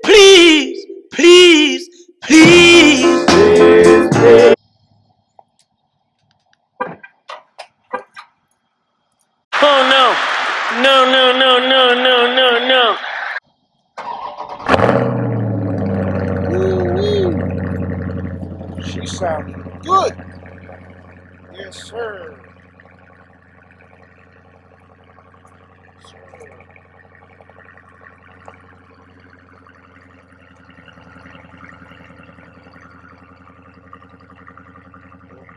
please, please, please. Oh no. No, no, no, no, no, no, no. Woo-wee. She sounded good. Yes, sir.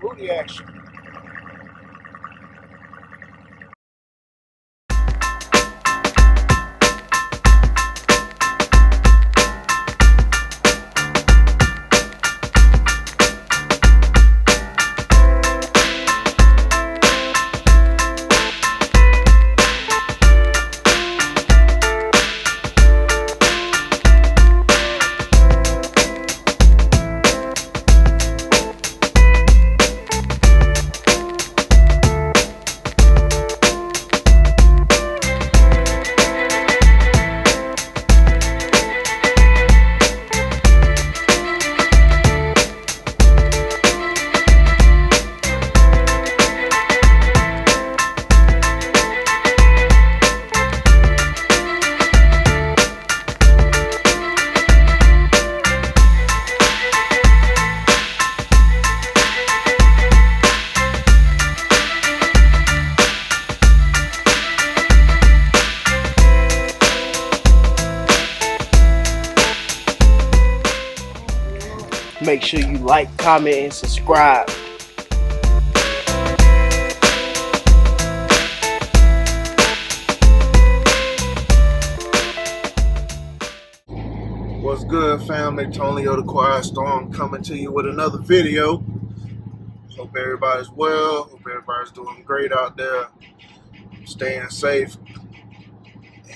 Booty action. Make sure you like, comment, and subscribe. What's good, family? Tonio the Quiet Storm coming to you with another video. Hope everybody's well. Hope everybody's doing great out there. Staying safe.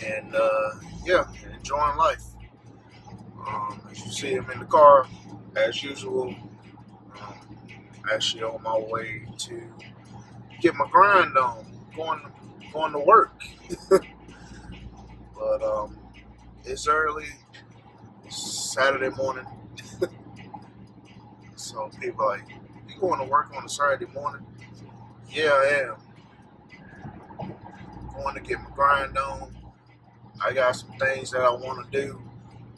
And, enjoying life. As you see, I'm in the car, as usual. Actually on my way to get my grind on. Going to work. But, it's early. Saturday morning. So people are like, you going to work on a Saturday morning? Yeah, I am. Going to get my grind on. I got some things that I want to do.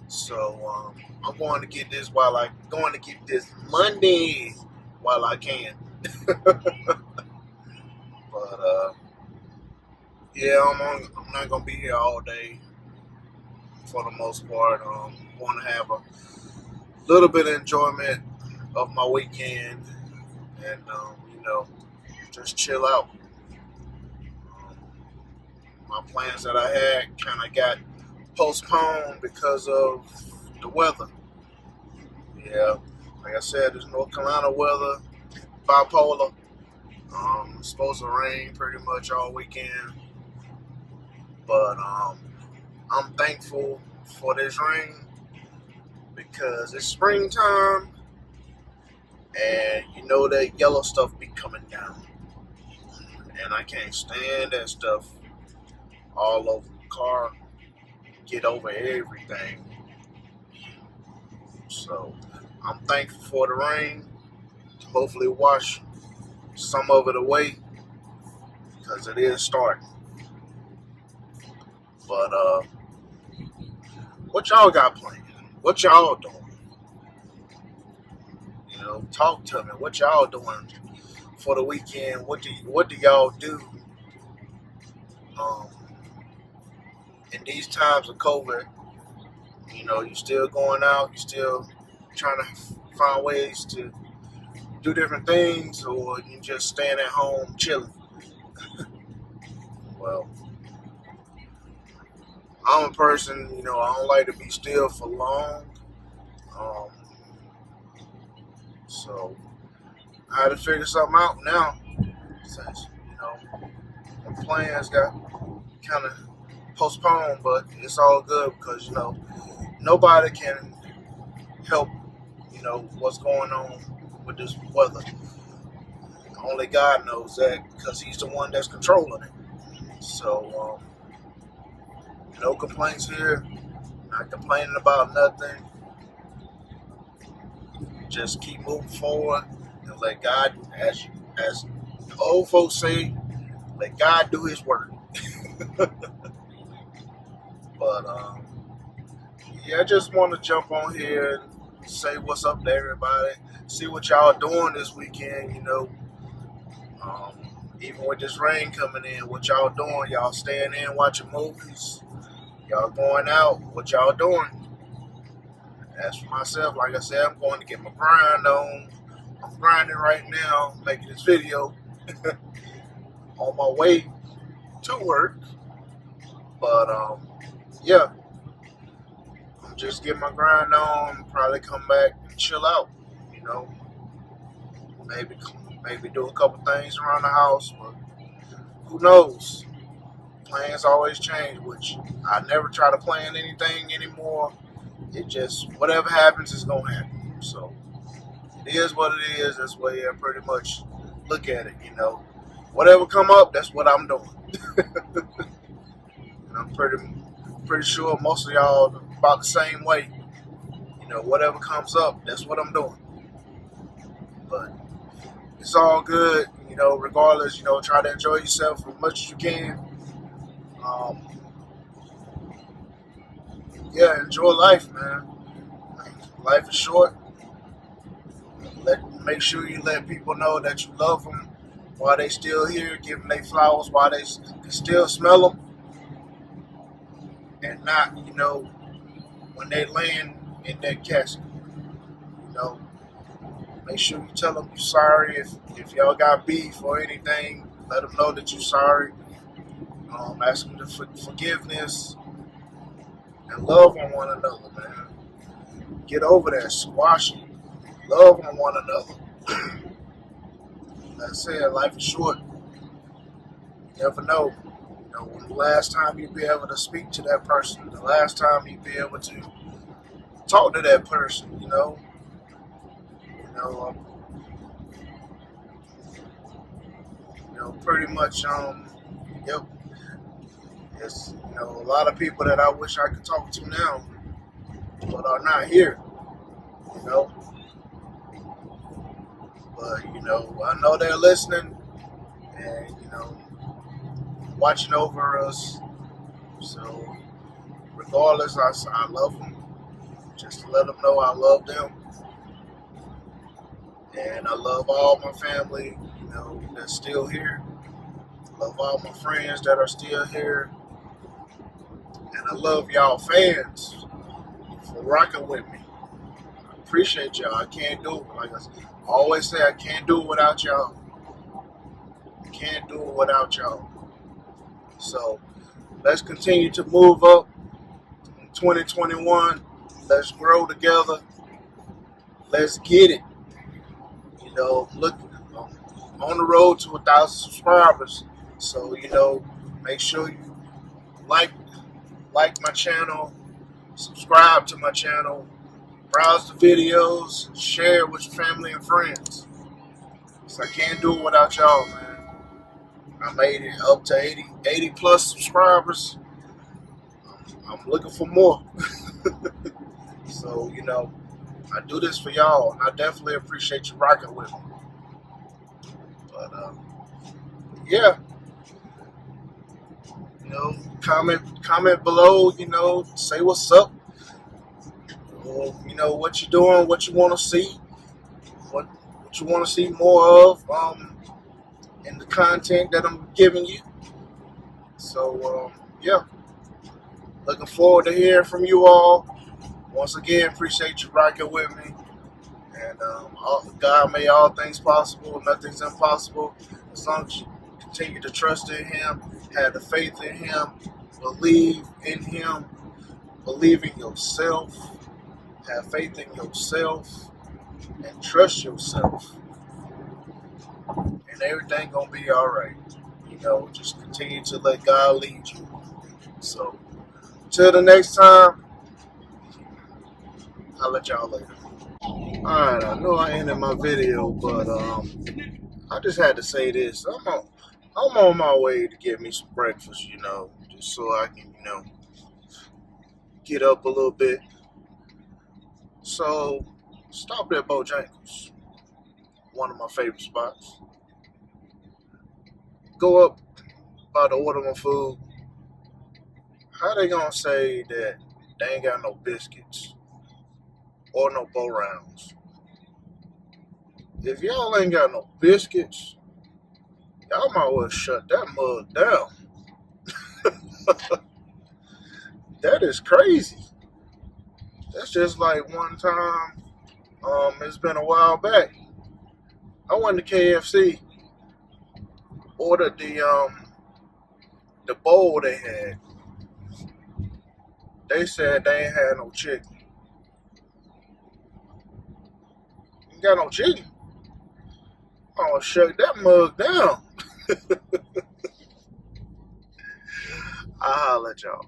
So I'm going to get this Monday while I can. But I'm not gonna be here all day for the most part. Want to have a little bit of enjoyment of my weekend and just chill out. My plans that I had kind of got postponed because of the weather. Yeah, like I said, there's North Carolina weather, bipolar. It's supposed to rain pretty much all weekend, but I'm thankful for this rain because it's springtime, and you know that yellow stuff be coming down, and I can't stand that stuff all over the car, get over everything. So I'm thankful for the rain to hopefully wash some of it away because it is starting. But what y'all got planned? What y'all doing? Talk to me. What y'all doing for the weekend? What do y'all do in these times of COVID? You still going out, you still trying to find ways to do different things, or you just staying at home chilling? Well, I'm a person, I don't like to be still for long. So I had to figure something out now since, the plans got kind of postponed, but it's all good because, nobody can help, what's going on with this weather. Only God knows that because he's the one that's controlling it. So, no complaints here. not complaining about nothing. Just keep moving forward and let God, as the old folks say, let God do His work. But yeah, I just want to jump on here and say what's up to everybody. See what y'all doing this weekend. Um, even with this rain coming in, what y'all doing? Y'all staying in, watching movies? Y'all going out? What y'all doing? As for myself, like I said, I'm going to get my grind on. I'm grinding right now, making this video on my way to work. But yeah, I'm just getting my grind on. Probably come back and chill out. You know, maybe do a couple things around the house. But who knows? Plans always change, which I never try to plan anything anymore. It just, whatever happens is gonna happen. So it is what it is. That's the way I pretty much look at it. Whatever come up, that's what I'm doing. And I'm pretty sure most of y'all are about the same way. Whatever comes up, that's what I'm doing. But it's all good. Regardless. Try to enjoy yourself as much as you can. Yeah, enjoy life, man. Life is short. Make sure you let people know that you love them while they still here. Give them their flowers while they can still smell them, and not, when they land in that casket. Make sure you tell them you're sorry. If y'all got beef or anything, let them know that you're sorry. Ask them for forgiveness and love on one another, man. Get over that, squash it. Love on one another. Like I said, life is short. You never know. When the last time you'll be able to speak to that person, the last time you'll be able to talk to that person, pretty much, yep. It's, a lot of people that I wish I could talk to now, but are not here, you know. But, I know they're listening and, watching over us. So, regardless, I love them. Just to let them know I love them. And I love all my family, that's still here. I love all my friends that are still here. And I love y'all fans for rocking with me. I appreciate y'all. I can't do it. Like I always say, I can't do it without y'all. I can't do it without y'all. So let's continue to move up in 2021. Let's grow together. Let's get it. Look, on the road to 1,000 subscribers. So, make sure you like my channel, subscribe to my channel, browse the videos, share it with your family and friends. So I can't do it without y'all, man. I made it up to 80 plus subscribers. I'm looking for more. So, I do this for y'all, and I definitely appreciate you rocking with me. But, yeah. Comment below, say what's up. What you doing, what you want to see, what you want to see more of in the content that I'm giving you. So, yeah. Looking forward to hearing from you all. Once again, appreciate you rocking with me. And God made all things possible. Nothing's impossible. As long as you continue to trust in Him, have the faith in Him, believe in Him, believe in yourself, have faith in yourself, and trust yourself. And everything gonna be all right. Just continue to let God lead you. So, till the next time, I'll let y'all later. Alright, I know I ended my video, but I just had to say this. I'm on my way to get me some breakfast, just so I can, get up a little bit. So stopped at Bojangles, one of my favorite spots. Go up, about to order my food. How they gonna say that they ain't got no biscuits or no bow rounds? If y'all ain't got no biscuits, y'all might well shut that mug down. That is crazy. That's just like one time, it's been a while back. I went to KFC, ordered the bowl they had. They said they ain't had no chicken. You got no chicken? Oh, shut that mug down. I'll holler at y'all.